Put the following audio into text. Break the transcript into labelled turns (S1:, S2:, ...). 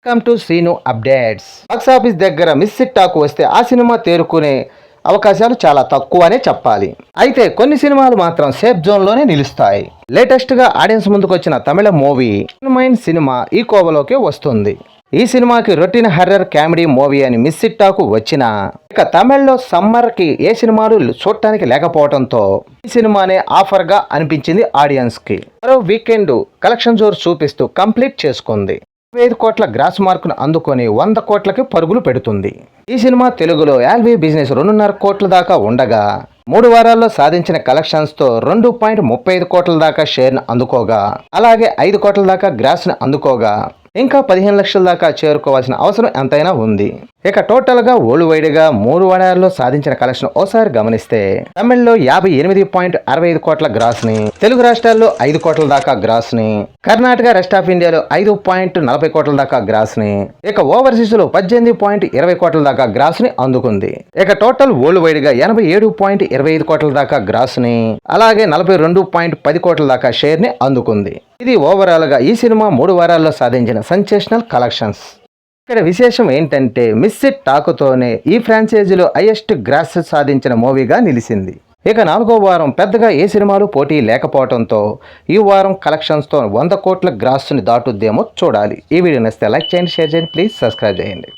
S1: Welcome to Srinu updates. Box office దగ్గర miss it talk వస్తే ఆ సినిమా తేరుకునే అవకాశాలు చాలా తక్కువనే చెప్పాలి. అయితే కొన్ని సినిమాలు మాత్రం సేఫ్ జోన్లోనే నిలుస్తాయి. లేటెస్ట్గా ఆడియన్స్ ముందుకు వచ్చిన తమిళ మూవీ మైన్ సినిమా ఈ కోవలోకే వస్తుంది. ఈ సినిమాకి రొటీన్ హర్రర్ కామెడీ మూవీ అని మిస్ ఇట్ టాక్ వచ్చినా ఇక తమిళ్లో సమ్మర్కి ఏ సినిమాలు చూడటానికి లేకపోవడంతో ఈ సినిమానే ఆఫర్గా అనిపించింది ఆడియన్స్కి. మరో వీకెండ్ కలెక్షన్ జోరు చూపిస్తూ కంప్లీట్ చేసుకుంది. 5 కోట్ల గ్రాస్ మార్కును అందుకొని 100 కోట్లకి పరుగులు పెడుతుంది. ఈ సినిమా తెలుగులో యాల్వీ బిజినెస్ 2.5 కోట్ల దాకా ఉండగా 3 వారాల్లో సాధించిన కలెక్షన్స్తో 2.35 కోట్ల దాకా షేర్ను అందుకోగా, అలాగే 5 కోట్ల దాకా గ్రాస్ను అందుకోగా ఇంకా 15 లక్షల దాకా చేరుకోవాల్సిన అవసరం ఎంతైనా ఉంది. ఇక టోటల్గా వరల్డ్ వైడ్గా 3 వారాల్లో సాధించిన కలెక్షన్ ఓసారి గమనిస్తే తమిళ్లో 58.65 కోట్ల గ్రాస్ని, తెలుగు రాష్ట్రాల్లో 5 కోట్ల దాకా గ్రాస్ని, కర్ణాటక రెస్ట్ ఆఫ్ ఇండియాలో 5.40 కోట్ల దాకా గ్రాస్ని, ఇక ఓవర్సీస్లో 18.20 కోట్ల దాకా గ్రాస్ని అందుకుంది. ఇక టోటల్ వరల్డ్ వైడ్గా 87.25 కోట్ల దాకా గ్రాస్ని, అలాగే 42.10 కోట్ల దాకా షేర్ని అందుకుంది. ఇది ఓవరాల్గా ఈ సినిమా 3 వారాల్లో సాధించిన సెన్సేషనల్ కలెక్షన్స్. ఇక్కడ విశేషం ఏంటంటే మిస్ ఇట్ టాకుతోనే ఈ ఫ్రాంచైజీలో హైయెస్ట్ గ్రాస్ సాధించిన మూవీగా నిలిచింది. ఇక 4వ వారం పెద్దగా ఏ సినిమాలు పోటీ లేకపోవడంతో ఈ వారం కలెక్షన్స్తో 100 కోట్ల గ్రాస్ని దాటుద్దేమో చూడాలి. ఈ వీడియో నచ్చితే లైక్ చేయండి, షేర్ చేయండి, ప్లీజ్ సబ్స్క్రైబ్ చేయండి.